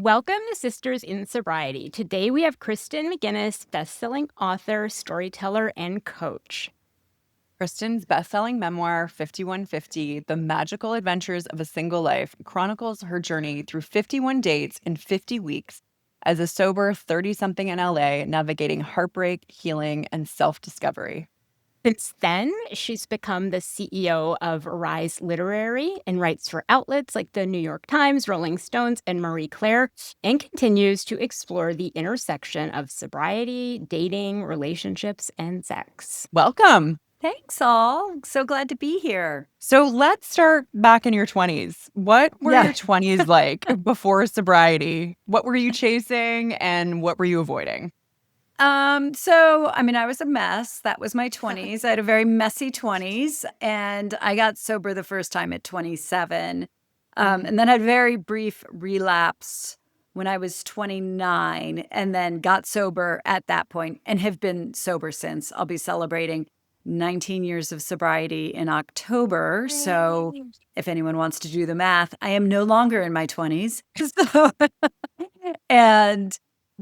Welcome to Sisters in Sobriety. Today we have Kristen McGuiness, bestselling author, storyteller, and coach. Kristen's bestselling memoir, 5150, The Magical Adventures of a Single Life, chronicles her journey through 51 dates in 50 weeks as a sober 30-something in LA, navigating heartbreak, healing, and self-discovery. Since then, she's become the CEO of Rise Literary and writes for outlets like the New York Times, Rolling Stones, and Marie Claire, and continues to explore the intersection of sobriety, dating, relationships, and sex. Welcome. Thanks, all. So glad to be here. So let's start back in your 20s. What were your 20s like before sobriety? What were you chasing and what were you avoiding? I was a mess. That was my 20s. I had a very messy 20s, and I got sober the first time at 27. And then had a very brief relapse when I was 29, and then got sober at that point and have been sober since. I'll be celebrating 19 years of sobriety in October. So if anyone wants to do the math, I am no longer in my 20s.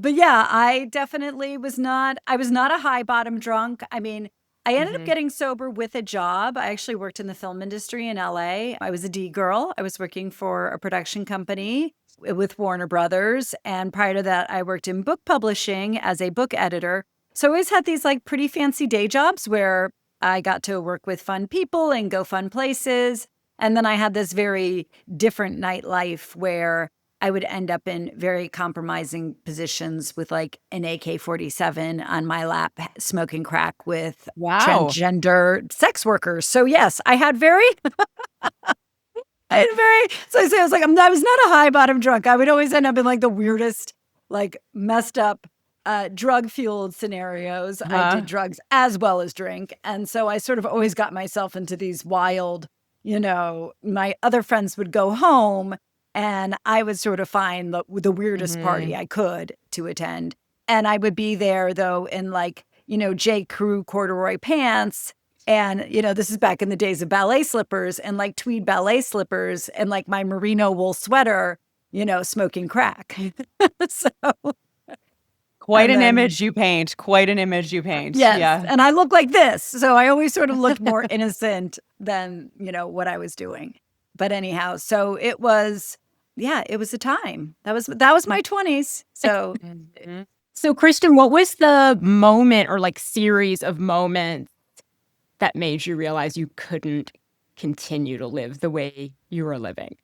But yeah, I definitely was not a high bottom drunk. I mean, I ended up getting sober with a job. I actually worked in the film industry in LA. I was a D girl. I was working for a production company with Warner Brothers. And prior to that, I worked in book publishing as a book editor. So I always had these like pretty fancy day jobs where I got to work with fun people and go fun places. And then I had this very different nightlife where I would end up in very compromising positions with like an AK-47 on my lap, smoking crack with transgender sex workers. So yes, I was like, I was not a high bottom drunk. I would always end up in like the weirdest, like messed up, drug fueled scenarios. I did drugs as well as drink. And so I sort of always got myself into these wild, my other friends would go home and I would sort of find the weirdest party I could to attend. And I would be there, though, in like, J. Crew corduroy pants. And, this is back in the days of ballet slippers and like tweed ballet slippers and like my merino wool sweater, smoking crack. So Quite an image you paint. Yes. Yeah. And I look like this. So I always sort of looked more innocent than, what I was doing. But anyhow, so it was a time. That was my 20s. So So Kristen, what was the moment or like series of moments that made you realize you couldn't continue to live the way you were living?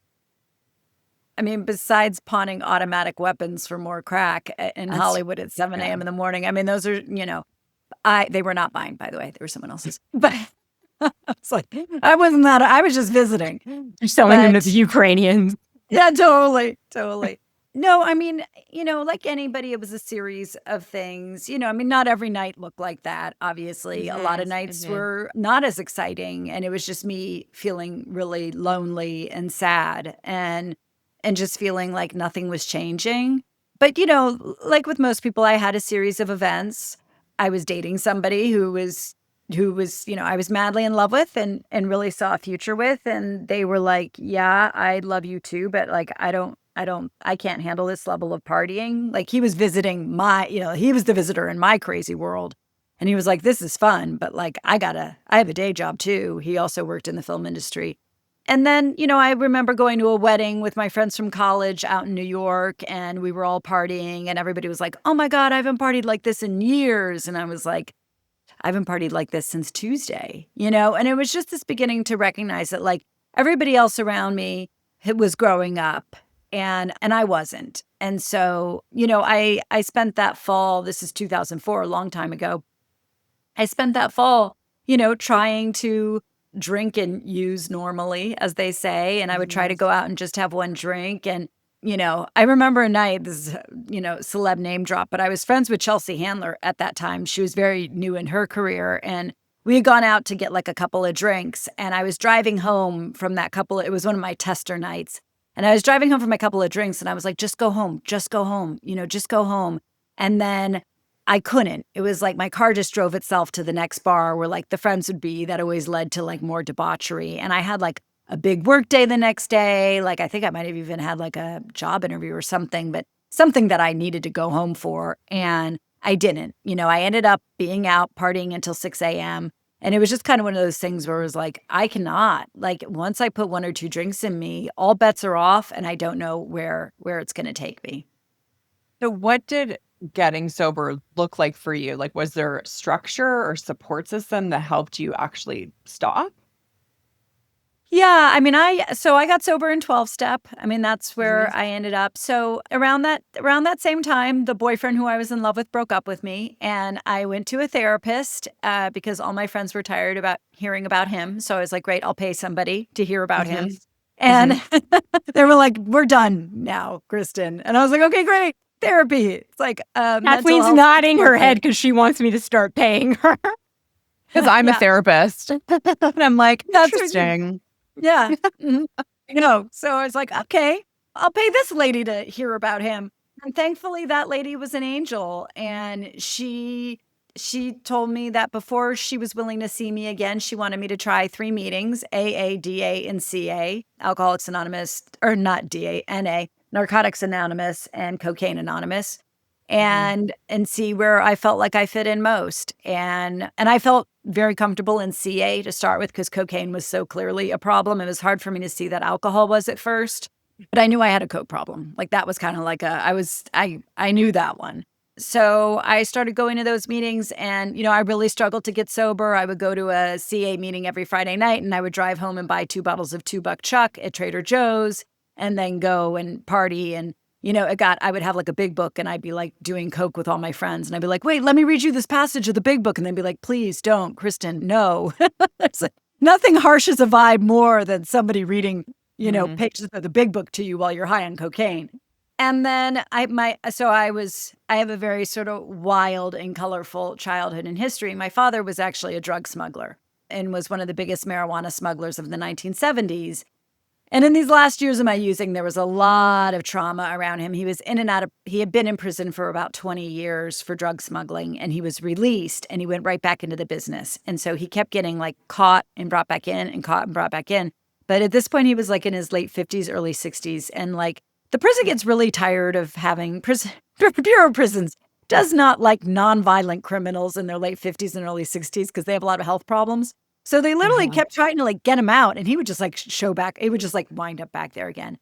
I mean, besides pawning automatic weapons for more crack in Hollywood at 7 a.m. in the morning. I mean, those are, they were not mine, by the way. They were someone else's. But it's like, I was just visiting. You're selling them to the Ukrainians. Yeah, totally. No, I mean, like anybody, it was a series of things. Not every night looked like that, obviously. A lot of nights were not as exciting. And it was just me feeling really lonely and sad and just feeling like nothing was changing. But, like with most people, I had a series of events. I was dating somebody who was, I was madly in love with and really saw a future with. And they were like, yeah, I love you too. But like, I can't handle this level of partying. Like he was visiting he was the visitor in my crazy world. And he was like, this is fun. But like, I have a day job too. He also worked in the film industry. And then, I remember going to a wedding with my friends from college out in New York, and we were all partying and everybody was like, oh my God, I haven't partied like this in years. And I was like, I haven't partied like this since Tuesday, and it was just this beginning to recognize that like everybody else around me was growing up and I wasn't. And so, I spent that fall, this is 2004, a long time ago. I spent that fall, trying to drink and use normally, as they say. And I would try to go out and just have one drink. And, I remember a night, this is, celeb name drop, but I was friends with Chelsea Handler at that time. She was very new in her career. And we had gone out to get like a couple of drinks. And I was driving home from that couple. It was one of my tester nights. And I was driving home from my couple of drinks. And I was like, just go home, just go home. And then I couldn't. It was like my car just drove itself to the next bar where like the friends would be. That always led to like more debauchery. And I had like a big work day the next day. Like, I think I might have even had like a job interview or something, but something that I needed to go home for. And I didn't. I ended up being out partying until 6 a.m. And it was just kind of one of those things where it was like, I cannot, like, once I put 1 or 2 drinks in me, all bets are off and I don't know where it's going to take me. So what did getting sober look like for you? Like, was there structure or support system that helped you actually stop? Yeah, I mean, I got sober in 12-step. I mean, that's where I ended up. So around that same time, the boyfriend who I was in love with broke up with me, and I went to a therapist because all my friends were tired about hearing about him. So I was like, great, I'll pay somebody to hear about him. And they were like, we're done now, Kristen. And I was like, okay, great. Therapy. It's like Kathleen's nodding her head because she wants me to start paying her. Because I'm a therapist. And I'm like, that's interesting. Yeah. So I was like, okay, I'll pay this lady to hear about him. And thankfully that lady was an angel. And she told me that before she was willing to see me again, she wanted me to try 3 meetings, AA, DA, and CA, Alcoholics Anonymous, or not DA, NA, Narcotics Anonymous, and Cocaine Anonymous, and see where I felt like I fit in most. And I felt very comfortable in CA to start with because cocaine was so clearly a problem. It was hard for me to see that alcohol was at first, but I knew I had a coke problem. Like that was kind of like I knew that one. So I started going to those meetings and, I really struggled to get sober. I would go to a CA meeting every Friday night and I would drive home and buy 2 bottles of $2 Chuck at Trader Joe's and then go and party. And, I would have like a big book and I'd be like doing coke with all my friends. And I'd be like, wait, let me read you this passage of the big book. And they'd be like, please don't, Kristen, no. It's like, nothing harshes a vibe more than somebody reading, pages of the big book to you while you're high on cocaine. And then I have a very sort of wild and colorful childhood and history. My father was actually a drug smuggler and was one of the biggest marijuana smugglers of the 1970s. And in these last years of my using, there was a lot of trauma around him. He was in and out of, he had been in prison for about 20 years for drug smuggling, and he was released and he went right back into the business. And so he kept getting like caught and brought back in and caught and brought back in. But at this point, he was like in his late 50s, early 60s. And like the prison gets really tired of having Bureau of Prisons does not like nonviolent criminals in their late 50s and early 60s because they have a lot of health problems. So they literally kept trying to like get him out and he would just like show back. It would just like wind up back there again.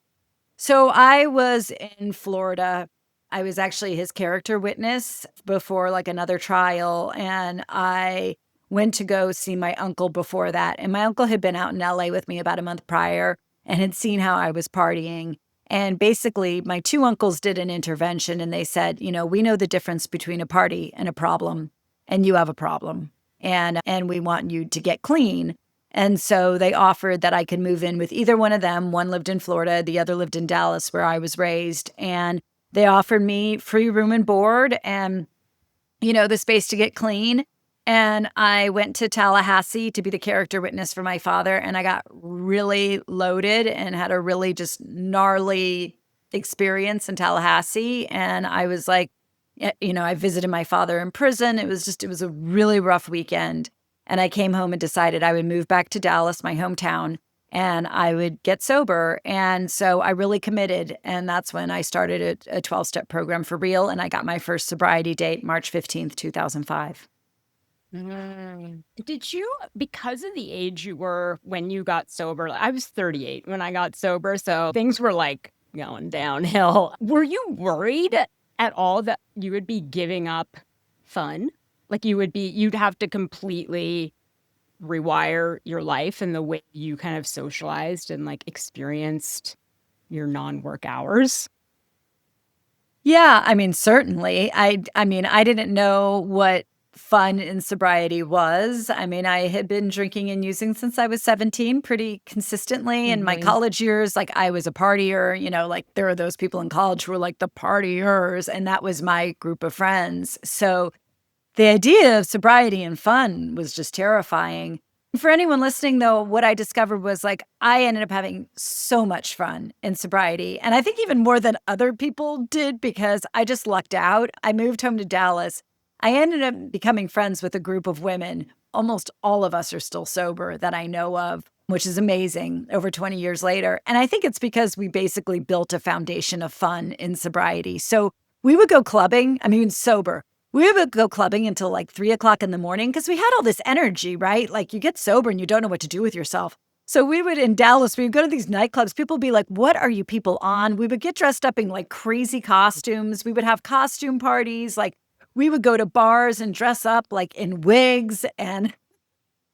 So I was in Florida. I was actually his character witness before like another trial. And I went to go see my uncle before that. And my uncle had been out in LA with me about a month prior and had seen how I was partying. And basically my 2 uncles did an intervention and they said, we know the difference between a party and a problem, and you have a problem. And we want you to get clean. And so they offered that I could move in with either one of them. One lived in Florida, the other lived in Dallas, where I was raised. And they offered me free room and board and, the space to get clean. And I went to Tallahassee to be the character witness for my father. And I got really loaded and had a really just gnarly experience in Tallahassee. And I was like, I visited my father in prison. It was a really rough weekend. And I came home and decided I would move back to Dallas, my hometown, and I would get sober. And so I really committed. And that's when I started a 12-step program for real. And I got my first sobriety date, March 15th, 2005. Did you, because of the age you were when you got sober, I was 38 when I got sober, so things were like going downhill. Were you worried at all that you would be giving up fun? Like you'd have to completely rewire your life and the way you kind of socialized and like experienced your non-work hours? Yeah, I mean, certainly. I didn't know what fun in sobriety was. I mean, I had been drinking and using since I was 17 pretty consistently. In my college years, like I was a partier, like there are those people in college who were like the partiers, and that was my group of friends. So the idea of sobriety and fun was just terrifying. For anyone listening, though, what I discovered was like I ended up having so much fun in sobriety. And I think even more than other people did because I just lucked out. I moved home to Dallas. I ended up becoming friends with a group of women. Almost all of us are still sober that I know of. which is amazing over 20 years later. And I think it's because we basically built a foundation of fun in sobriety. So we would go clubbing, sober. We would go clubbing until like 3 o'clock in the morning because we had all this energy, right? Like you get sober and you don't know what to do with yourself. So we would, in Dallas, we would go to these nightclubs. People would be like, what are you people on? We would get dressed up in like crazy costumes. We would have costume parties. Like we would go to bars and dress up like in wigs. And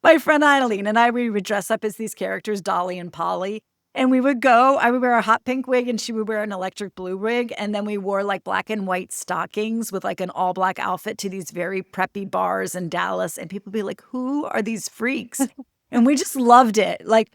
my friend Eileen and I, we would dress up as these characters, Dolly and Polly. And we would go, I would wear a hot pink wig and she would wear an electric blue wig. And then we wore like black and white stockings with like an all black outfit to these very preppy bars in Dallas. And people would be like, who are these freaks? And we just loved it. Like,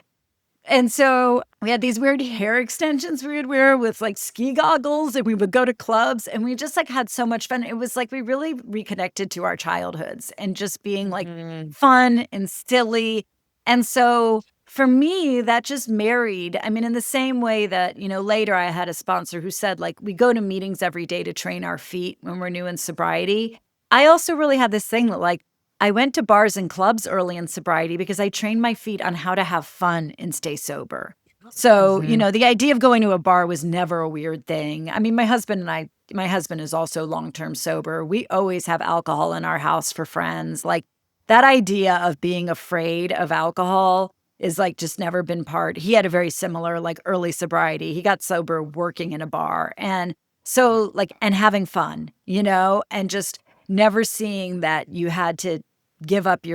and so we had these weird hair extensions we would wear with like ski goggles, and we would go to clubs, and we just like had so much fun. It was like we really reconnected to our childhoods and just being like fun and silly. And so for me, that just married. In the same way that, later I had a sponsor who said like, we go to meetings every day to train our feet when we're new in sobriety. I also really had this thing that like, I went to bars and clubs early in sobriety because I trained my feet on how to have fun and stay sober. So, the idea of going to a bar was never a weird thing. My husband is also long-term sober. We always have alcohol in our house for friends. Like that idea of being afraid of alcohol is like just never been part. He had a very similar like early sobriety. He got sober working in a bar. And so like, and having fun, and just never seeing that you had to give up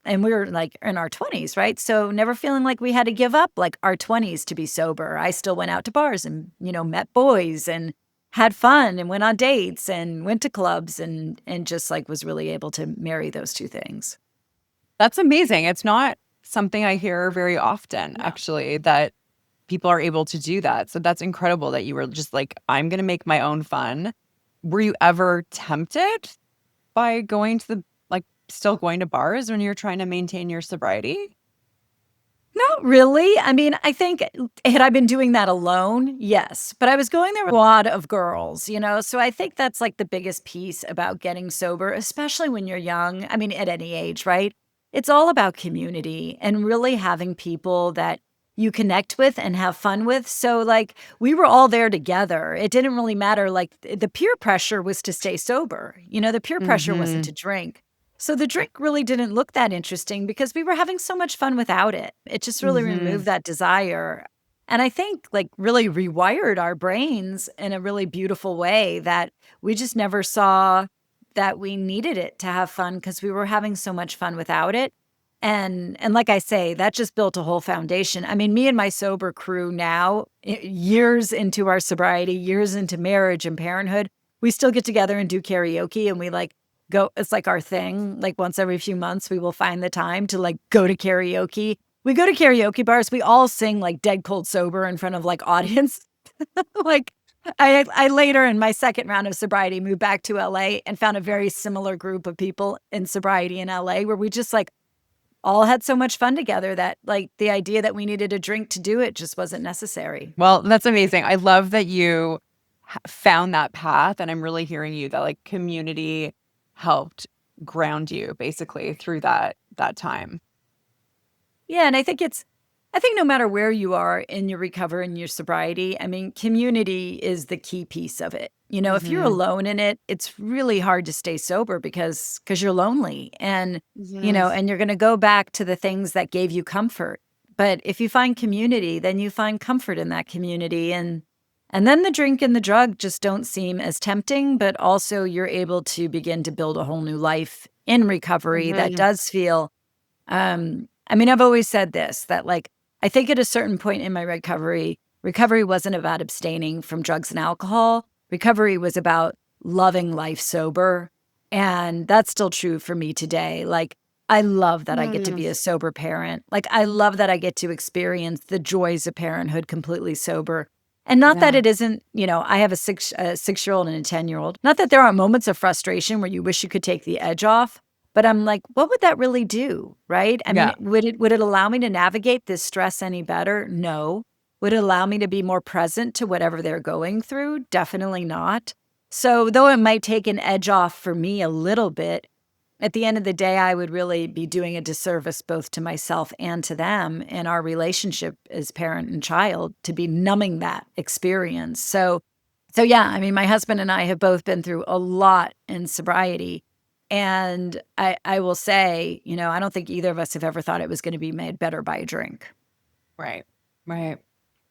and we were like in our 20s, right? So never feeling like we had to give up like our 20s to be sober. I still went out to bars and, met boys and had fun and went on dates and went to clubs and just like was really able to marry those two things. That's amazing. It's not something I hear very often, actually, that people are able to do that. So that's incredible that you were just like, I'm going to make my own fun. Were you ever tempted by still going to bars when you're trying to maintain your sobriety? Not really. I think had I been doing that alone, yes. But I was going there with a lot of girls, So I think that's like the biggest piece about getting sober, especially when you're young. At any age, right? It's all about community and really having people that you connect with and have fun with. So like we were all there together. It didn't really matter. Like the peer pressure was to stay sober. The peer pressure wasn't to drink. So the drink really didn't look that interesting because we were having so much fun without it. It just really removed that desire. And I think like really rewired our brains in a really beautiful way that we just never saw that we needed it to have fun because we were having so much fun without it. And like I say, that just built a whole foundation. Me and my sober crew now, years into our sobriety, years into marriage and parenthood, we still get together and do karaoke, and we like go, it's like our thing. Like once every few months, we will find the time to like go to karaoke. We go to karaoke bars. We all sing like Dead Cold Sober in front of like audience. Like I later in my second round of sobriety moved back to LA and found a very similar group of people in sobriety in LA where we just like all had so much fun together that like the idea that we needed a drink to do it just wasn't necessary. Well, that's amazing. I love that you found that path, and I'm really hearing you that like community helped ground you basically through that time. Yeah, and I think no matter where you are in your recovery and your sobriety, community is the key piece of it. If you're alone in it, it's really hard to stay sober because you're lonely and, and you're going to go back to the things that gave you comfort. But if you find community, then you find comfort in that community. And then the drink and the drug just don't seem as tempting, but also you're able to begin to build a whole new life in recovery that does feel, I've always said this, that like, I think at a certain point in my recovery wasn't about abstaining from drugs and alcohol. Recovery was about loving life sober. And that's still true for me today. Like, I love that I get to be a sober parent. Like, I love that I get to experience the joys of parenthood completely sober. And not that it isn't, I have a 6-year-old and a 10-year-old. Not that there aren't moments of frustration where you wish you could take the edge off. But I'm like, what would that really do, right? Would it allow me to navigate this stress any better? No. Would it allow me to be more present to whatever they're going through? Definitely not. So though it might take an edge off for me a little bit, at the end of the day, I would really be doing a disservice both to myself and to them and our relationship as parent and child to be numbing that experience. So yeah, I mean, my husband and I have both been through a lot in sobriety. And I will say, I don't think either of us have ever thought it was going to be made better by a drink. Right. Right.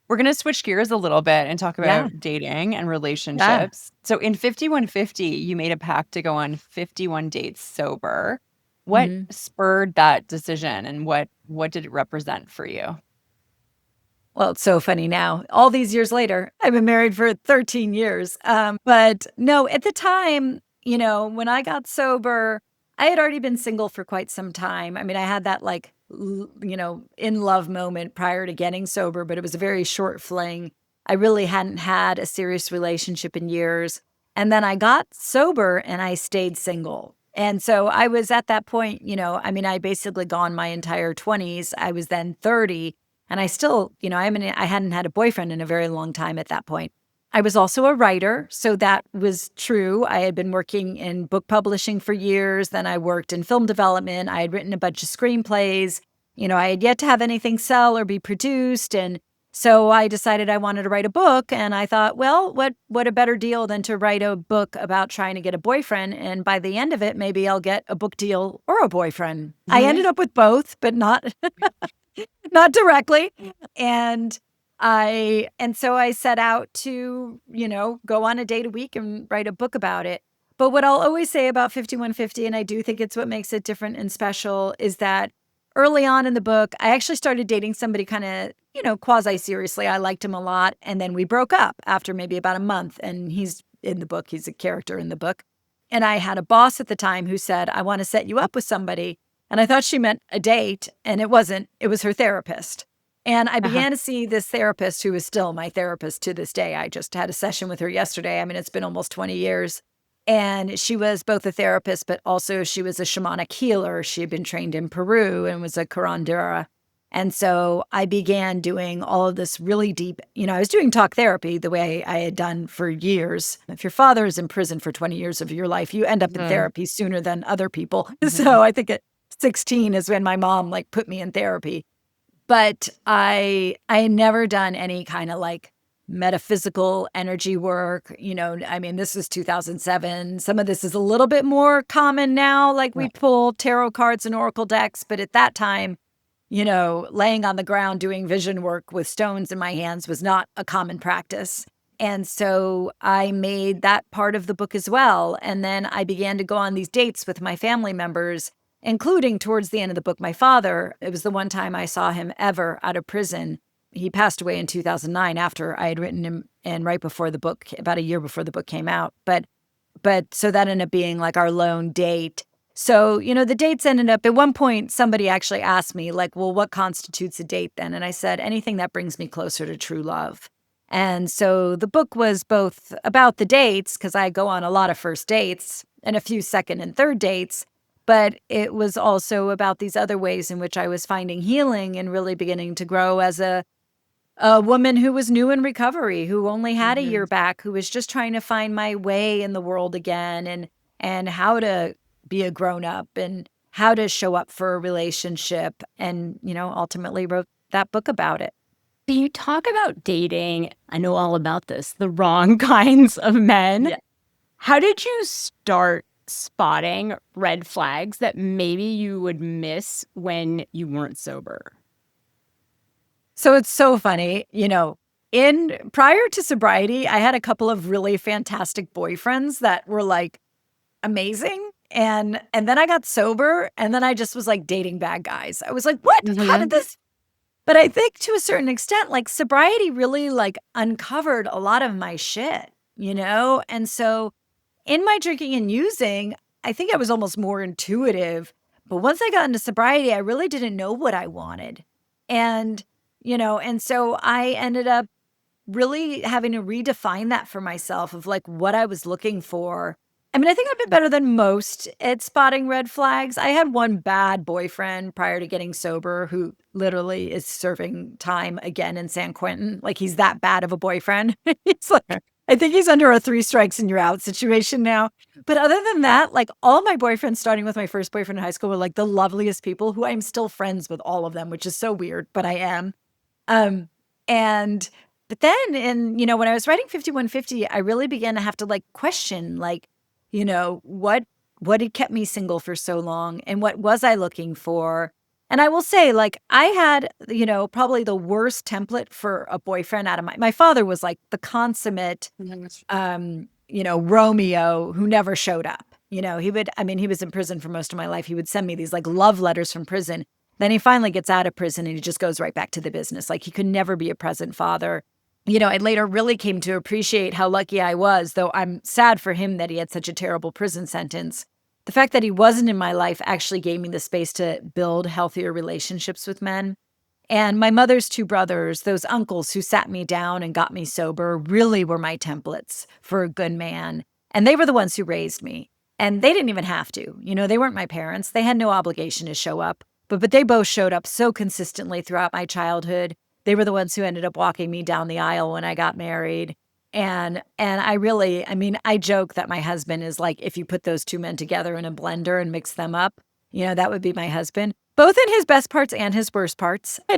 We're going to switch gears a little bit and talk Yeah. about dating and relationships. So in 5150, you made a pact to go on 51 dates sober. What spurred that decision and what did it represent for you? Well, it's so funny now. All these years later, I've been married for 13 years. But no, at the time, when I got sober, I had already been single for quite some time. I mean, I had that in love moment prior to getting sober, but it was a very short fling. I really hadn't had a serious relationship in years. And then I got sober and I stayed single. And so I was at that point, I basically gone my entire 20s. I was then 30. And I still, I hadn't had a boyfriend in a very long time at that point. I was also a writer, so that was true. I had been working in book publishing for years. Then I worked in film development. I had written a bunch of screenplays. I had yet to have anything sell or be produced. And so I decided I wanted to write a book. And I thought, well, what a better deal than to write a book about trying to get a boyfriend. And by the end of it, maybe I'll get a book deal or a boyfriend. I ended up with both, but not not directly. And so I set out to, go on a date a week and write a book about it. But what I'll always say about 5150, and I do think it's what makes it different and special, is that early on in the book, I actually started dating somebody kind of, quasi-seriously. I liked him a lot. And then we broke up after maybe about a month. And he's in the book. He's a character in the book. And I had a boss at the time who said, I want to set you up with somebody. And I thought she meant a date, and it wasn't. It was her therapist. And I began to see this therapist who is still my therapist to this day. I just had a session with her yesterday. I mean, it's been almost 20 years. And she was both a therapist, but also she was a shamanic healer. She had been trained in Peru and was a curandera. And so I began doing all of this really deep, I was doing talk therapy the way I had done for years. If your father is in prison for 20 years of your life, you end up in therapy sooner than other people. So I think at 16 is when my mom put me in therapy. But I had never done any kind of metaphysical energy work. This is 2007. Some of this is a little bit more common now. We pull tarot cards and oracle decks. But at that time, laying on the ground doing vision work with stones in my hands was not a common practice. And so I made that part of the book as well. And then I began to go on these dates with my family members, including towards the end of the book, my father. It was the one time I saw him ever out of prison. He passed away in 2009 after I had written him, and right before the book, about a year before the book came out. But so that ended up being our lone date. So, the dates ended up, at one point, somebody actually asked me well, what constitutes a date then? And I said, anything that brings me closer to true love. And so the book was both about the dates, because I go on a lot of first dates and a few second and third dates. But it was also about these other ways in which I was finding healing and really beginning to grow as a woman who was new in recovery, who only had a year back, who was just trying to find my way in the world again and how to be a grown up and how to show up for a relationship, and, ultimately wrote that book about it. So you talk about dating, I know all about this, the wrong kinds of men. Yeah. How did you start spotting red flags that maybe you would miss when you weren't sober? So it's so funny, prior to sobriety, I had a couple of really fantastic boyfriends that were amazing. And then I got sober, and then I just was dating bad guys. I was like, what? How did this? But I think to a certain extent, sobriety really uncovered a lot of my shit, And so in my drinking and using, I think I was almost more intuitive. But once I got into sobriety, I really didn't know what I wanted. And so I ended up really having to redefine that for myself of what I was looking for. I mean, I think I've been better than most at spotting red flags. I had one bad boyfriend prior to getting sober who literally is serving time again in San Quentin. He's that bad of a boyfriend. He's I think he's under a 3 strikes and you're out situation now. But other than that, like all my boyfriends, starting with my first boyfriend in high school, were like the loveliest people who I'm still friends with all of them, which is so weird, but I am. Um, and but then when I was writing 5150, I really began to have to like question, like, what had kept me single for so long and what was I looking for? And I will say, like, I had, probably the worst template for a boyfriend out of my father was like the consummate Romeo who never showed up. He was in prison for most of my life. He would send me these like love letters from prison. Then he finally gets out of prison and he just goes right back to the business. Like he could never be a present father. I later really came to appreciate how lucky I was, though I'm sad for him that he had such a terrible prison sentence. The fact that he wasn't in my life actually gave me the space to build healthier relationships with men. And my mother's two brothers, those uncles who sat me down and got me sober, really were my templates for a good man. And they were the ones who raised me. And they didn't even have to. They weren't my parents. They had no obligation to show up. But they both showed up so consistently throughout my childhood. They were the ones who ended up walking me down the aisle when I got married. And I joke that my husband is like, if you put those two men together in a blender and mix them up, that would be my husband, both in his best parts and his worst parts. I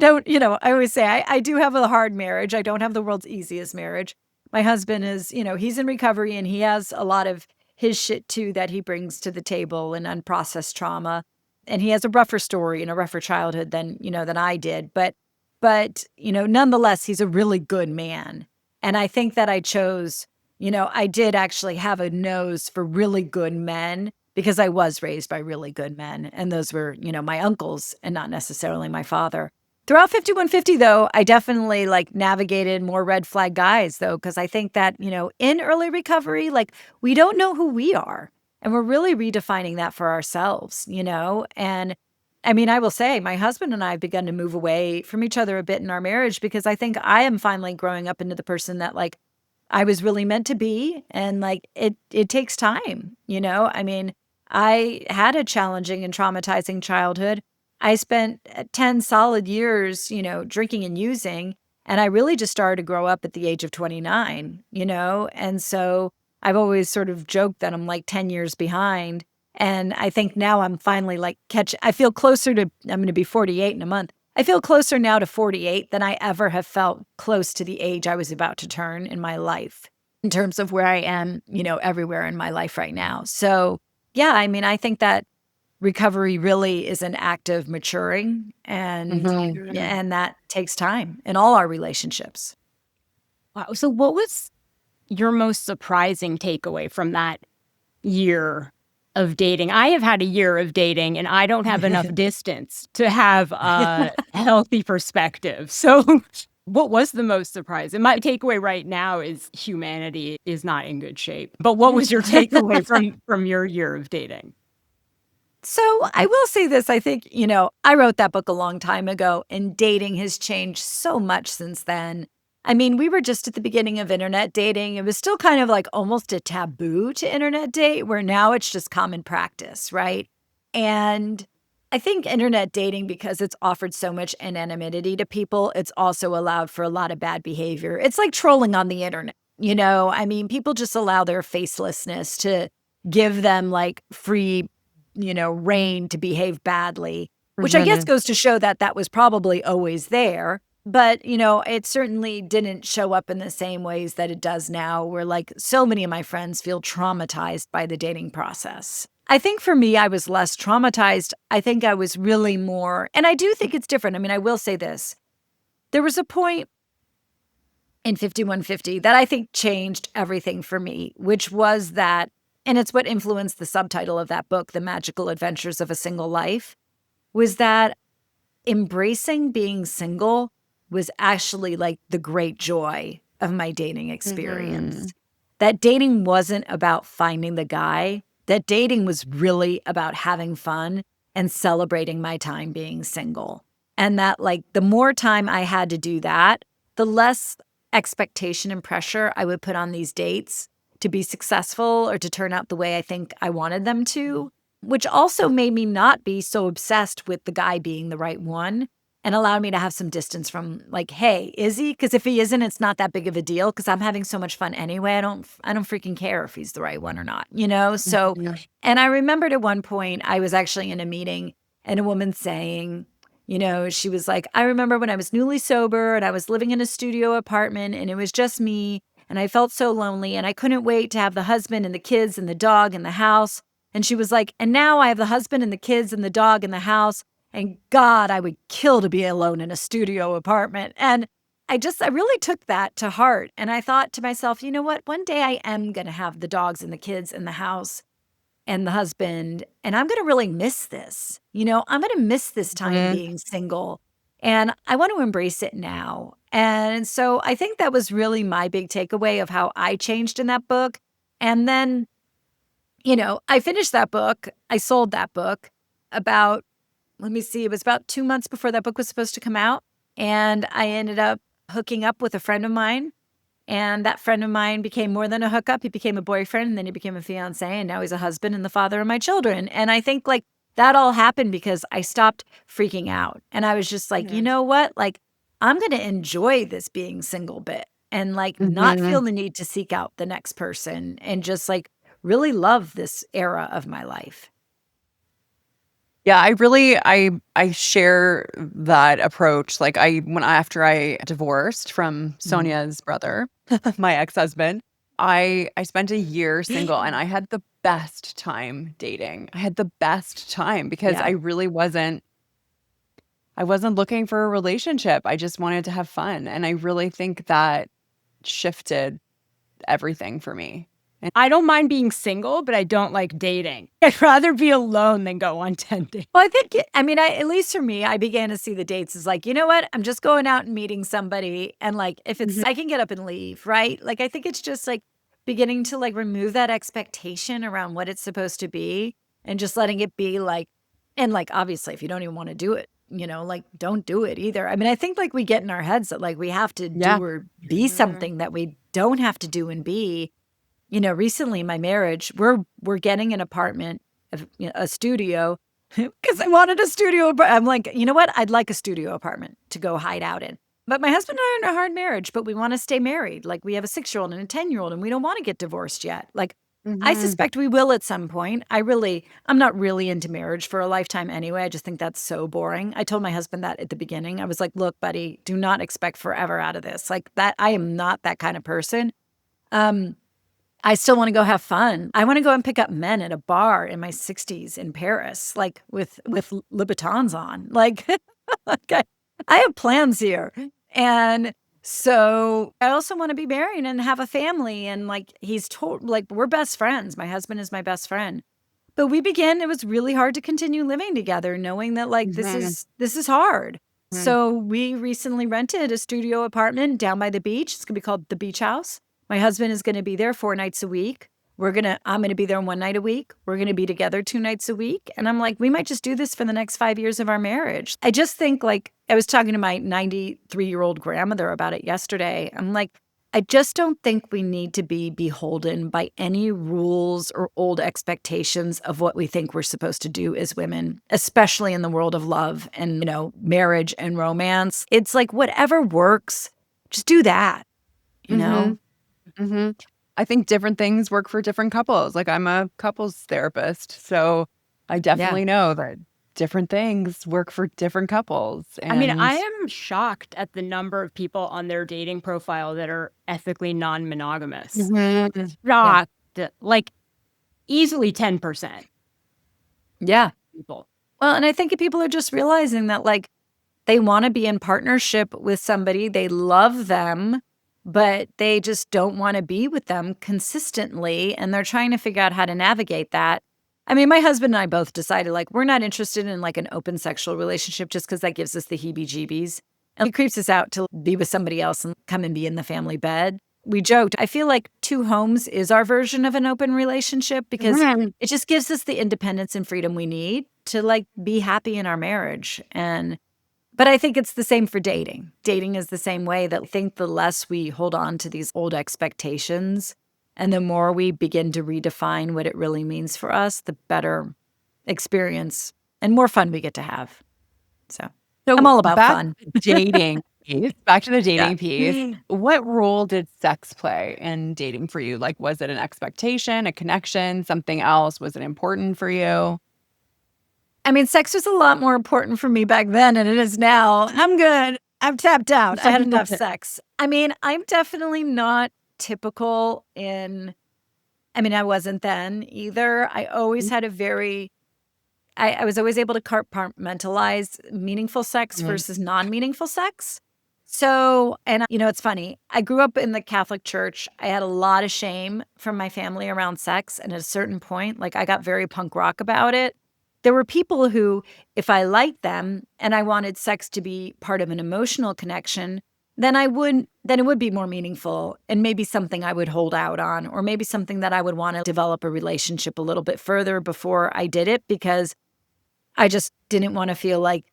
always say I do have a hard marriage. I don't have the world's easiest marriage. My husband is, he's in recovery and he has a lot of his shit too that he brings to the table and unprocessed trauma. And he has a rougher story and a rougher childhood than I did. But nonetheless, he's a really good man. And I think that I chose, I did actually have a nose for really good men because I was raised by really good men. And those were, my uncles and not necessarily my father. Throughout 5150, though, I definitely like navigated more red flag guys, though, because I think that, in early recovery, like we don't know who we are. And we're really redefining that for ourselves, And I will say my husband and I have begun to move away from each other a bit in our marriage because I think I am finally growing up into the person that like I was really meant to be. And like it takes time, I had a challenging and traumatizing childhood. I spent 10 solid years, drinking and using. And I really just started to grow up at the age of 29, And so I've always sort of joked that I'm like 10 years behind. And I think now I'm finally like I feel closer to, I'm going to be 48 in a month. I feel closer now to 48 than I ever have felt close to the age I was about to turn in my life in terms of where I am, everywhere in my life right now. So yeah, I think that recovery really is an act of maturing and that takes time in all our relationships. Wow. So what was your most surprising takeaway from that year of dating? I have had a year of dating and I don't have enough distance to have a healthy perspective. So what was the most surprising? My takeaway right now is humanity is not in good shape. But what was your takeaway from your year of dating? So I will say this. I think, I wrote that book a long time ago and dating has changed so much since then. We were just at the beginning of internet dating. It was still kind of like almost a taboo to internet date, where now it's just common practice, right? And I think internet dating, because it's offered so much anonymity to people, it's also allowed for a lot of bad behavior. It's like trolling on the internet, people just allow their facelessness to give them like free, reign to behave badly, which I guess goes to show that that was probably always there. But, it certainly didn't show up in the same ways that it does now, where like so many of my friends feel traumatized by the dating process. I think for me, I was less traumatized. I think I was really more, and I do think it's different. I will say this. There was a point in 5150 that I think changed everything for me, which was that, and it's what influenced the subtitle of that book, The Magical Adventures of a Single Life, was that embracing being single was actually like the great joy of my dating experience. That dating wasn't about finding the guy, that dating was really about having fun and celebrating my time being single. And that like the more time I had to do that, the less expectation and pressure I would put on these dates to be successful or to turn out the way I think I wanted them to, which also made me not be so obsessed with the guy being the right one and allowed me to have some distance from like, hey, is he? Because if he isn't, it's not that big of a deal because I'm having so much fun anyway. I don't freaking care if he's the right one or not, you know? So, and I remembered at one point I was actually in a meeting and a woman saying, you know, she was like, I remember when I was newly sober and I was living in a studio apartment and it was just me and I felt so lonely and I couldn't wait to have the husband and the kids and the dog in the house. And she was like, and now I have the husband and the kids and the dog in the house. And God, I would kill to be alone in a studio apartment. And I really took that to heart. And I thought to myself, you know what? One day I am going to have the dogs and the kids in the house and the husband. And I'm going to really miss this. You know, I'm going to miss this time being single. And I want to embrace it now. And so I think that was really my big takeaway of how I changed in that book. And then, you know, I finished that book. I sold that book about, let me see, it was about 2 months before that book was supposed to come out. And I ended up hooking up with a friend of mine. And that friend of mine became more than a hookup. He became a boyfriend, and then he became a fiance, and now he's a husband and the father of my children. And I think like that all happened because I stopped freaking out. And I was just like, you know what? Like, I'm going to enjoy this being single bit and like not feel the need to seek out the next person and just like really love this era of my life. Yeah, I share that approach. Like after I divorced from Sonia's brother, my ex-husband, I spent a year single and I had the best time dating. I had the best time because I wasn't looking for a relationship. I just wanted to have fun. And I really think that shifted everything for me. I don't mind being single, but I don't like dating. I'd rather be alone than go on 10 dates. Well, I think, at least for me, I began to see the dates as like, you know what? I'm just going out and meeting somebody. And like, if it's, I can get up and leave, right? Like, I think it's just like beginning to like remove that expectation around what it's supposed to be and just letting it be like, and like, obviously, if you don't even want to do it, you know, like, don't do it either. I mean, I think like we get in our heads that like we have to do or be something that we don't have to do and be. You know, recently in my marriage, we're getting an apartment, a studio, because I wanted a studio. I'm like, you know what? I'd like a studio apartment to go hide out in. But my husband and I are in a hard marriage, but we want to stay married. Like we have a 6-year-old and a 10-year-old, and we don't want to get divorced yet. Like I suspect we will at some point. I'm not really into marriage for a lifetime anyway. I just think that's so boring. I told my husband that at the beginning. I was like, look, buddy, do not expect forever out of this. Like that, I am not that kind of person. I still want to go have fun. I want to go and pick up men at a bar in my 60s in Paris, like with Louboutins on. Like, I have plans here. And so I also want to be married and have a family. And like, we're best friends. My husband is my best friend. But it was really hard to continue living together, knowing that like, this is hard. So we recently rented a studio apartment down by the beach. It's going to be called the Beach House. My husband is going to be there 4 nights a week. I'm going to be there 1 night a week. We're going to be together 2 nights a week. And I'm like, we might just do this for the next 5 years of our marriage. I just think like, I was talking to my 93-year-old grandmother about it yesterday. I'm like, I just don't think we need to be beholden by any rules or old expectations of what we think we're supposed to do as women, especially in the world of love and, you know, marriage and romance. It's like, whatever works, just do that, you know? I think different things work for different couples. Like I'm a couples therapist, so I definitely know that different things work for different couples. And I mean, I am shocked at the number of people on their dating profile that are ethically non-monogamous. Shocked. Like easily 10%. Yeah. People. Well, and I think people are just realizing that like they want to be in partnership with somebody, they love them, but they just don't want to be with them consistently. And they're trying to figure out how to navigate that. I mean, my husband and I both decided like, we're not interested in like an open sexual relationship just because that gives us the heebie-jeebies. And it creeps us out to be with somebody else and come and be in the family bed. We joked, I feel like 2 homes is our version of an open relationship because it just gives us the independence and freedom we need to like be happy in our marriage. But I think it's the same for dating. Dating is the same way that I think the less we hold on to these old expectations and the more we begin to redefine what it really means for us, the better experience and more fun we get to have. So So I'm all about back fun. to dating piece, back to the dating piece. What role did sex play in dating for you? Like, was it an expectation, a connection, something else? Was it important for you? I mean, sex was a lot more important for me back then than it is now. I'm good. I'm tapped out. I had enough sex. I mean, I'm definitely not typical I wasn't then either. I always had I was always able to compartmentalize meaningful sex Mhm. versus non-meaningful sex. So, and it's funny. I grew up in the Catholic Church. I had a lot of shame from my family around sex. And at a certain point, like I got very punk rock about it. There were people who, if I liked them and I wanted sex to be part of an emotional connection, then it would be more meaningful and maybe something I would hold out on, or maybe something that I would want to develop a relationship a little bit further before I did it, because I just didn't want to feel like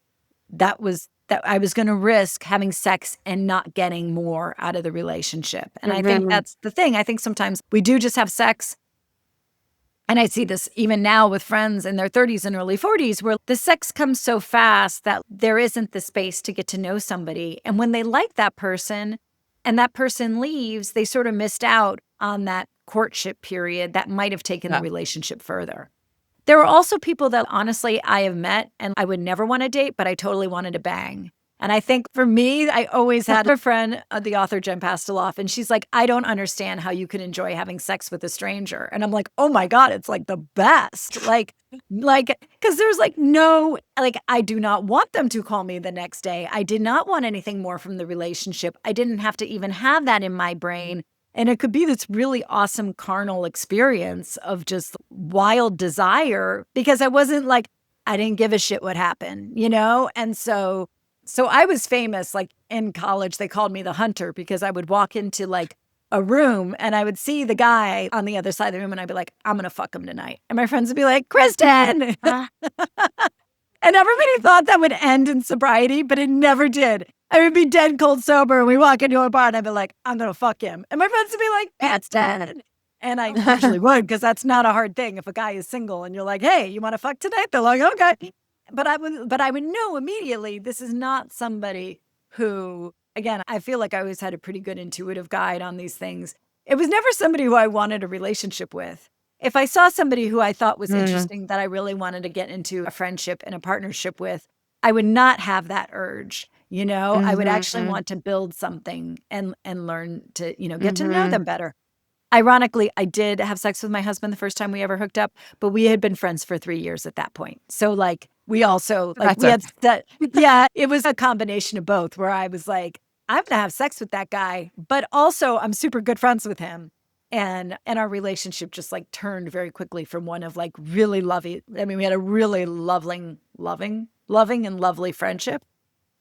that I was going to risk having sex and not getting more out of the relationship. And I think that's the thing. I think sometimes we do just have sex. And I see this even now with friends in their 30s and early 40s, where the sex comes so fast that there isn't the space to get to know somebody. And when they like that person and that person leaves, they sort of missed out on that courtship period that might have taken the Yeah. relationship further. There were also people that honestly I have met and I would never want to date, but I totally wanted to bang. And I think for me, I always had a friend, the author Jen Pasteloff, and she's like, I don't understand how you can enjoy having sex with a stranger. And I'm like, oh my God, it's like the best. Because there's like no, like, I do not want them to call me the next day. I did not want anything more from the relationship. I didn't have to even have that in my brain. And it could be this really awesome carnal experience of just wild desire, because I wasn't like, I didn't give a shit what happened, And so I was famous, like in college, they called me the hunter, because I would walk into like a room and I would see the guy on the other side of the room and I'd be like, I'm going to fuck him tonight. And my friends would be like, Kristen. And everybody thought that would end in sobriety, but it never did. I would be dead cold sober and we walk into a bar and I'd be like, I'm going to fuck him. And my friends would be like, that's dead. And I usually would, because that's not a hard thing. If a guy is single and you're like, hey, you want to fuck tonight? They're like, okay. But I would know immediately this is not somebody who, again, I feel like I always had a pretty good intuitive guide on these things. It was never somebody who I wanted a relationship with. If I saw somebody who I thought was interesting, that I really wanted to get into a friendship and a partnership with, I would not have that urge. I would actually want to build something and learn to, get to know them better. Ironically, I did have sex with my husband the first time we ever hooked up, but we had been friends for 3 years at that point. So like we also like we had that. Yeah, it was a combination of both, where I was like, I'm gonna have sex with that guy, but also I'm super good friends with him. And our relationship just like turned very quickly from one of like really loving. I mean, we had a really loving and lovely friendship.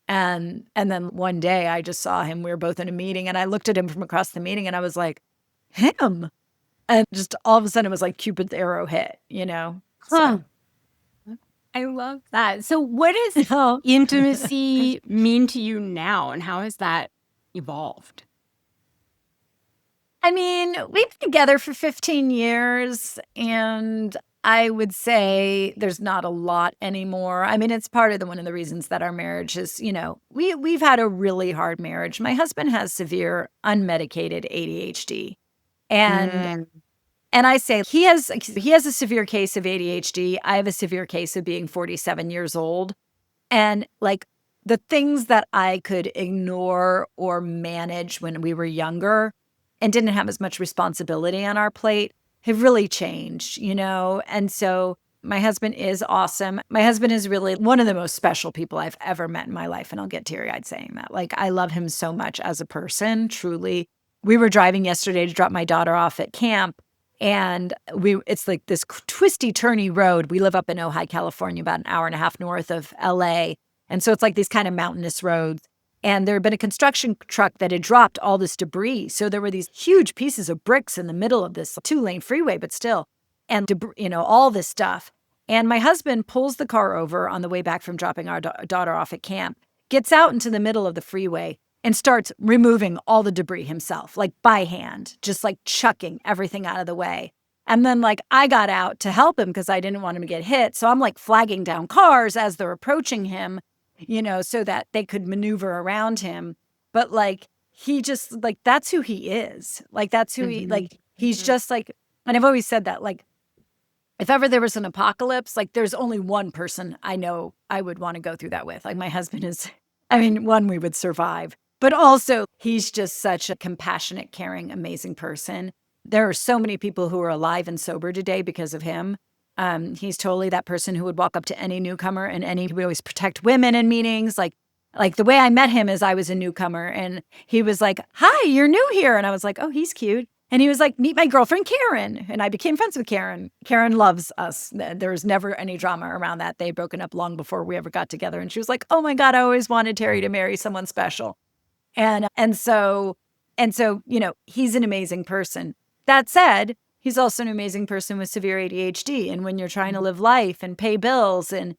And then one day I just saw him. We were both in a meeting and I looked at him from across the meeting and I was like, him. And just all of a sudden it was like Cupid's arrow hit, So. I love that. So what does intimacy mean to you now, and how has that evolved? I mean, we've been together for 15 years, and I would say there's not a lot anymore. I mean, it's part of one of the reasons that our marriage is, we've had a really hard marriage. My husband has severe unmedicated ADHD. And I say he has a severe case of ADHD. I have a severe case of being 47 years old. And like the things that I could ignore or manage when we were younger and didn't have as much responsibility on our plate have really changed, And so my husband is awesome. My husband is really one of the most special people I've ever met in my life. And I'll get teary-eyed saying that. Like, I love him so much as a person, truly. We were driving yesterday to drop my daughter off at camp. And it's like this twisty, turny road. We live up in Ojai, California, about an hour and a half north of LA. And so it's like these kind of mountainous roads. And there had been a construction truck that had dropped all this debris. So there were these huge pieces of bricks in the middle of this 2-lane freeway, but still, and debris, all this stuff. And my husband pulls the car over on the way back from dropping our daughter off at camp, gets out into the middle of the freeway, and starts removing all the debris himself, like by hand, just like chucking everything out of the way. And then like I got out to help him because I didn't want him to get hit. So I'm like flagging down cars as they're approaching him. so that they could maneuver around him. But like, he just like, that's who he is. Like, that's who he, like, he's just like, and I've always said that, like, if ever there was an apocalypse, like there's only one person I know I would want to go through that with. Like my husband is, I mean, one, we would survive, but also he's just such a compassionate, caring, amazing person. There are so many people who are alive and sober today because of him. He's totally that person who would walk up to any newcomer we always protect women in meetings. Like the way I met him is I was a newcomer and he was like, "Hi, you're new here." And I was like, "Oh, he's cute." And he was like, "Meet my girlfriend, Karen." And I became friends with Karen. Karen loves us. There was never any drama around that. They'd broken up long before we ever got together. And she was like, "Oh my God, I always wanted Terry to marry someone special." And so, he's an amazing person. That said, he's also an amazing person with severe ADHD. And when you're trying to live life and pay bills and,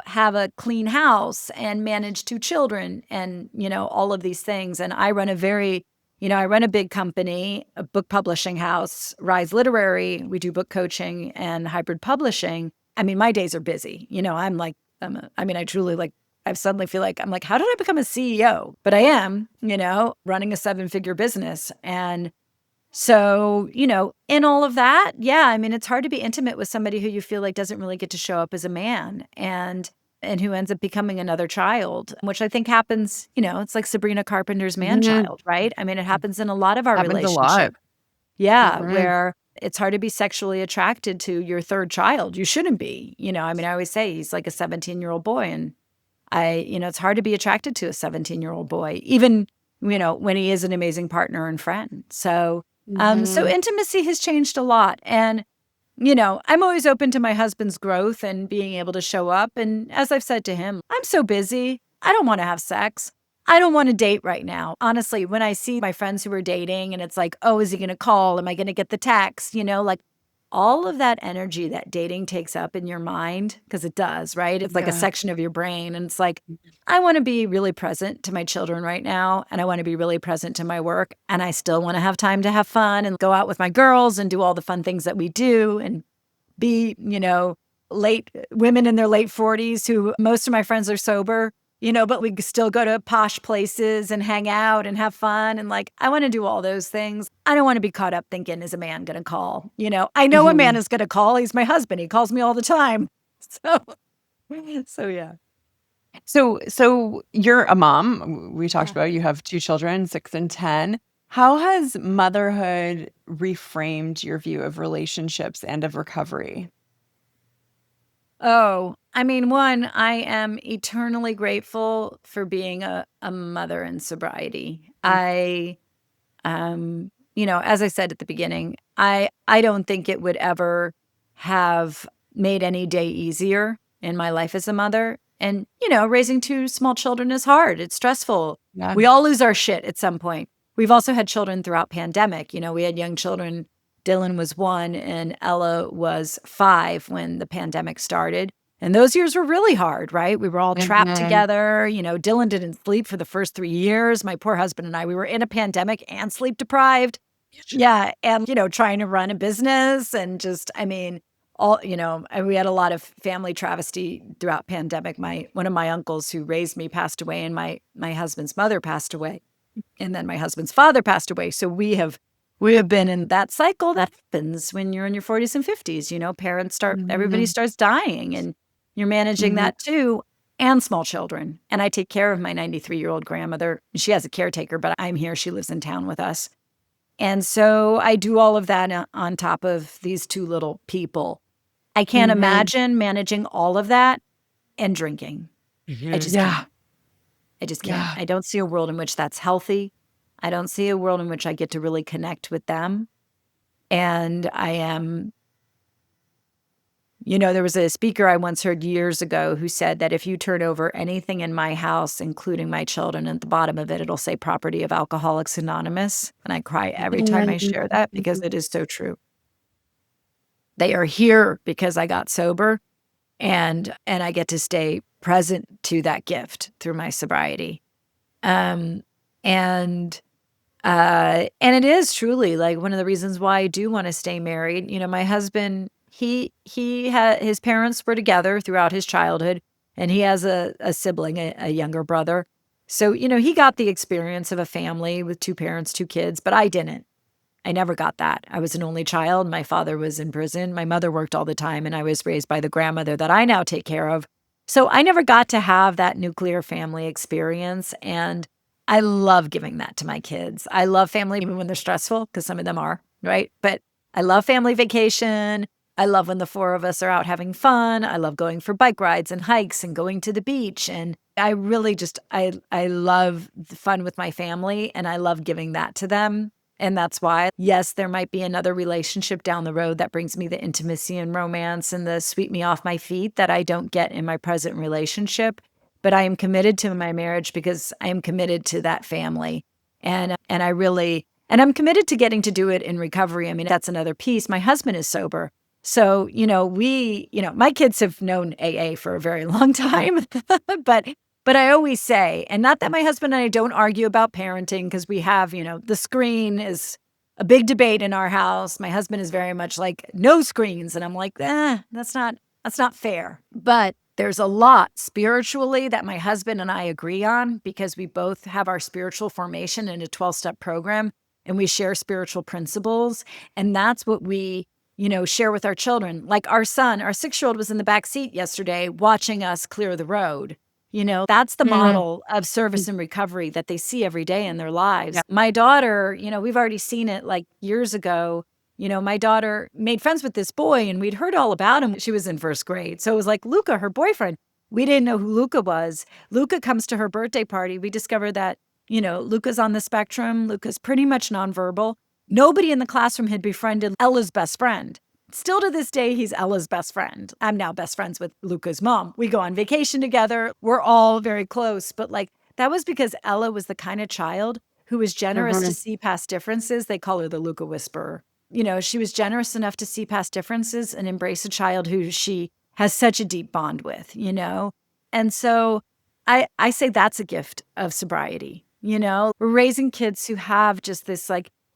have a clean house and manage 2 children and, all of these things. And I run a big company, a book publishing house, Rise Literary. We do book coaching and hybrid publishing. I mean, my days are busy. I truly like, I suddenly feel like, I'm like, how did I become a CEO? But I am, running a 7-figure business. And so, in all of that, yeah, I mean, it's hard to be intimate with somebody who you feel like doesn't really get to show up as a man and who ends up becoming another child, which I think happens, it's like Sabrina Carpenter's man-child, right? I mean, it happens in a lot of our Happens a relationships. lot. Yeah, where it's hard to be sexually attracted to your third child. You shouldn't be, I mean, I always say he's like a 17-year-old boy and it's hard to be attracted to a 17-year-old boy, even, when he is an amazing partner and friend. So, so intimacy has changed a lot. And, I'm always open to my husband's growth and being able to show up. And as I've said to him, I'm so busy. I don't want to have sex. I don't want to date right now. Honestly, when I see my friends who are dating and it's like, oh, is he going to call? Am I going to get the text? Like all of that energy that dating takes up in your mind, because it does, right? It's like a section of your brain. And it's like, I want to be really present to my children right now. And I want to be really present to my work. And I still want to have time to have fun and go out with my girls and do all the fun things that we do and be, late women in their late 40s who most of my friends are sober, but we still go to posh places and hang out and have fun. And like, I want to do all those things. I don't want to be caught up thinking, is a man going to call? I know a man is going to call. He's my husband. He calls me all the time. So yeah. So you're a mom. We talked about you have 2 children, 6 and 10. How has motherhood reframed your view of relationships and of recovery? Oh, I mean, one, I am eternally grateful for being a mother in sobriety. As I said at the beginning, I don't think it would ever have made any day easier in my life as a mother. And, raising 2 small children is hard. It's stressful. Yeah. We all lose our shit at some point. We've also had children throughout pandemic. We had young children. Dylan was 1 and Ella was 5 when the pandemic started. And those years were really hard, right? We were all trapped together. Dylan didn't sleep for the first 3 years. My poor husband and I, we were in a pandemic and sleep deprived. Yeah. And, trying to run a business and just, I mean, we had a lot of family travesty throughout pandemic. One of my uncles who raised me passed away and my husband's mother passed away. And then my husband's father passed away. So we have been in that cycle that happens when you're in your 40s and 50s. Parents everybody starts dying and you're managing that too, and small children. And I take care of my 93-year-old grandmother. She has a caretaker, but I'm here. She lives in town with us. And so I do all of that on top of these 2 little people. I can't imagine managing all of that and drinking. I just can't. I just can't. Yeah. I don't see a world in which that's healthy. I don't see a world in which I get to really connect with them. And I am, there was a speaker I once heard years ago who said that if you turn over anything in my house, including my children, at the bottom of it, it'll say property of Alcoholics Anonymous. And I cry every time I share that because it is so true. They are here because I got sober and I get to stay present to that gift through my sobriety. And it is truly like one of the reasons why I do want to stay married. My husband, his parents were together throughout his childhood and he has a sibling, a younger brother. So, he got the experience of a family with 2 parents, 2 kids, but I didn't. I never got that. I was an only child. My father was in prison. My mother worked all the time, and I was raised by the grandmother that I now take care of. So I never got to have that nuclear family experience, and I love giving that to my kids. I love family even when they're stressful, because some of them are, right? But I love family vacation. I love when the 4 of us are out having fun. I love going for bike rides and hikes and going to the beach. And I really just, I love the fun with my family, and I love giving that to them. And that's why, yes, there might be another relationship down the road that brings me the intimacy and romance and the sweep me off my feet that I don't get in my present relationship. But I am committed to my marriage because I am committed to that family. And I'm committed to getting to do it in recovery. I mean, that's another piece. My husband is sober. So, my kids have known AA for a very long time, but I always say, and not that my husband and I don't argue about parenting, because we have, the screen is a big debate in our house. My husband is very much like, no screens. And I'm like, that's not fair. But there's a lot spiritually that my husband and I agree on, because we both have our spiritual formation in a 12-step program, and we share spiritual principles. And that's what we share with our children. Like our son, our 6-year-old was in the back seat yesterday watching us clear the road. That's the model of service and recovery that they see every day in their lives. Yeah. My daughter, we've already seen it like years ago. My daughter made friends with this boy, and we'd heard all about him. She was in 1st grade. So it was like Luca, her boyfriend. We didn't know who Luca was. Luca comes to her birthday party. We discovered that, Luca's on the spectrum. Luca's pretty much nonverbal. Nobody in the classroom had befriended Ella's best friend. Still to this day, he's Ella's best friend. I'm now best friends with Luca's mom. We go on vacation together. We're all very close. But that was because Ella was the kind of child who was generous to see past differences. They call her the Luca whisperer. She was generous enough to see past differences and embrace a child who she has such a deep bond with, And so I say that's a gift of sobriety. We're raising kids who have just this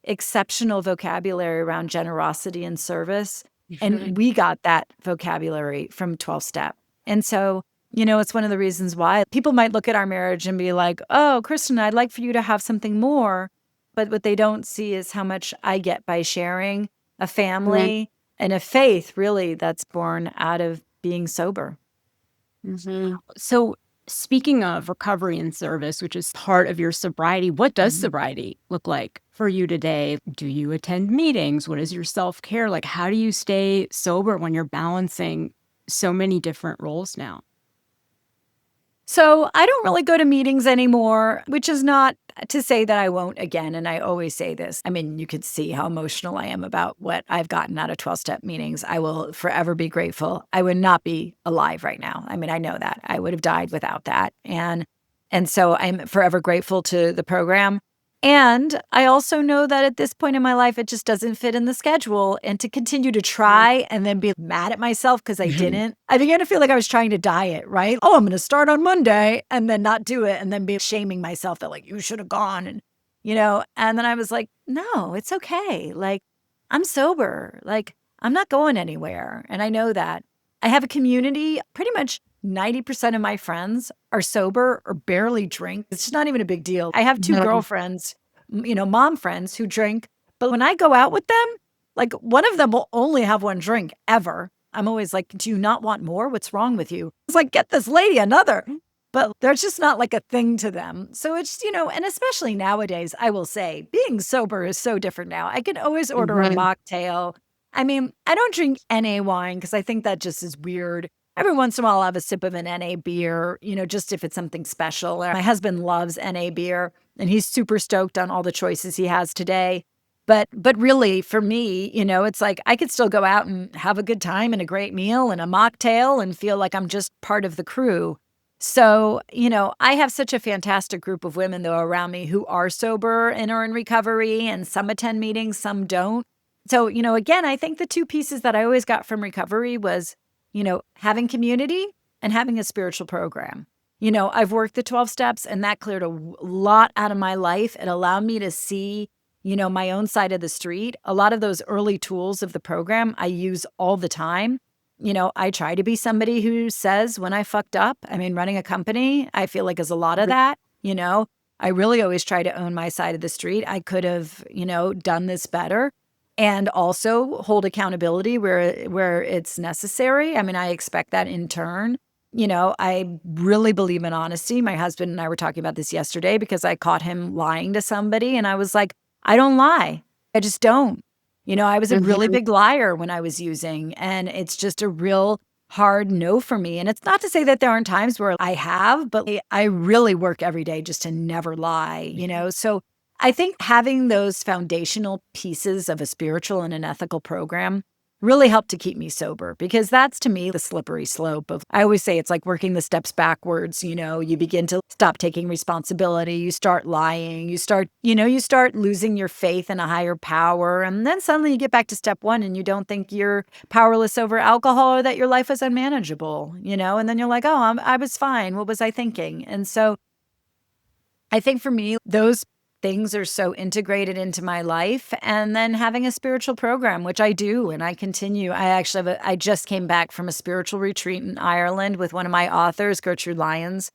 exceptional vocabulary around generosity and service. And we got that vocabulary from 12-step. And so, it's one of the reasons why people might look at our marriage and be like, oh, Kristen, I'd like for you to have something more. But what they don't see is how much I get by sharing a family and a faith, really, that's born out of being sober. So speaking of recovery and service, which is part of your sobriety, what does sobriety look like for you today? Do you attend meetings? What is your self-care? How do you stay sober when you're balancing so many different roles now? So I don't really go to meetings anymore, which is not to say that I won't again. And I always say this. I mean, you could see how emotional I am about what I've gotten out of 12-step meetings. I will forever be grateful. I would not be alive right now. I mean, I know that. I would have died without that. And so I'm forever grateful to the program. And I also know that at this point in my life, it just doesn't fit in the schedule. And to continue to try and then be mad at myself because I didn't, I began to feel like I was trying to diet, right? Oh, I'm going to start on Monday and then not do it and then be shaming myself that you should have gone. And, and then I was like, no, it's okay. I'm sober. I'm not going anywhere. And I know that. I have a community. Pretty much 90% of my friends are sober or barely drink. It's just not even a big deal. I have 2 girlfriends, mom friends who drink. But when I go out with them, one of them will only have 1 drink ever. I'm always like, do you not want more? What's wrong with you? It's like, get this lady another. But there's just not a thing to them. So it's, and especially nowadays, I will say, being sober is so different now. I can always order a mocktail. I mean, I don't drink NA wine because I think that just is weird. Every once in a while, I'll have a sip of an NA beer, just if it's something special. My husband loves NA beer, and he's super stoked on all the choices he has today. But really, for me, it's I could still go out and have a good time and a great meal and a mocktail and feel like I'm just part of the crew. So, I have such a fantastic group of women, though, around me who are sober and are in recovery, and some attend meetings, some don't. So, again, I think the 2 pieces that I always got from recovery was, having community and having a spiritual program. I've worked the 12 steps, and that cleared a lot out of my life. It allowed me to see, my own side of the street. A lot of those early tools of the program I use all the time. I try to be somebody who says when I fucked up. I mean, running a company, I feel like is a lot of that, I really always try to own my side of the street. I could have, done this better, and also hold accountability where it's necessary. I mean, I expect that in turn. I really believe in honesty. My husband and I were talking about this yesterday because I caught him lying to somebody, and I was like, I don't lie. I just don't. I was a really big liar when I was using, and it's just a real hard no for me. And it's not to say that there aren't times where I have, but I really work every day just to never lie, So I think having those foundational pieces of a spiritual and an ethical program really helped to keep me sober, because that's, to me, the slippery slope of, I always say it's like working the steps backwards. You begin to stop taking responsibility, you start lying, you start losing your faith in a higher power. And then suddenly you get back to step one and you don't think you're powerless over alcohol or that your life is unmanageable, and then you're like, oh, I was fine. What was I thinking? And so I think for me, those things are so integrated into my life. And then having a spiritual program, which I do, and I continue. I just came back from a spiritual retreat in Ireland with one of my authors, Gertrude Lyons,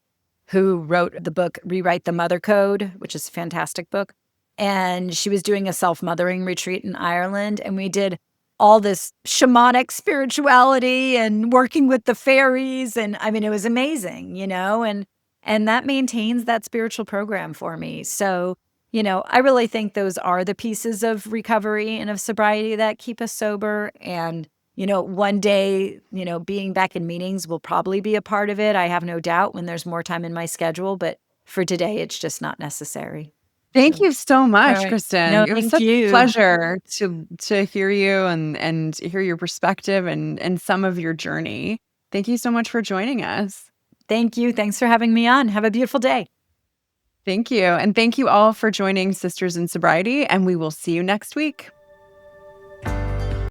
who wrote the book Rewrite the Mother Code, which is a fantastic book. And she was doing a self-mothering retreat in Ireland. And we did all this shamanic spirituality and working with the fairies. And I mean, it was amazing, and that maintains that spiritual program for me. So, I really think those are the pieces of recovery and of sobriety that keep us sober. And, one day, being back in meetings will probably be a part of it. I have no doubt, when there's more time in my schedule. But for today, it's just not necessary. Thank you so much, right. Kristen. No, it was thank such you. a pleasure to hear you and hear your perspective and some of your journey. Thank you so much for joining us. Thank you. Thanks for having me on. Have a beautiful day. Thank you. And thank you all for joining Sisters in Sobriety, and we will see you next week.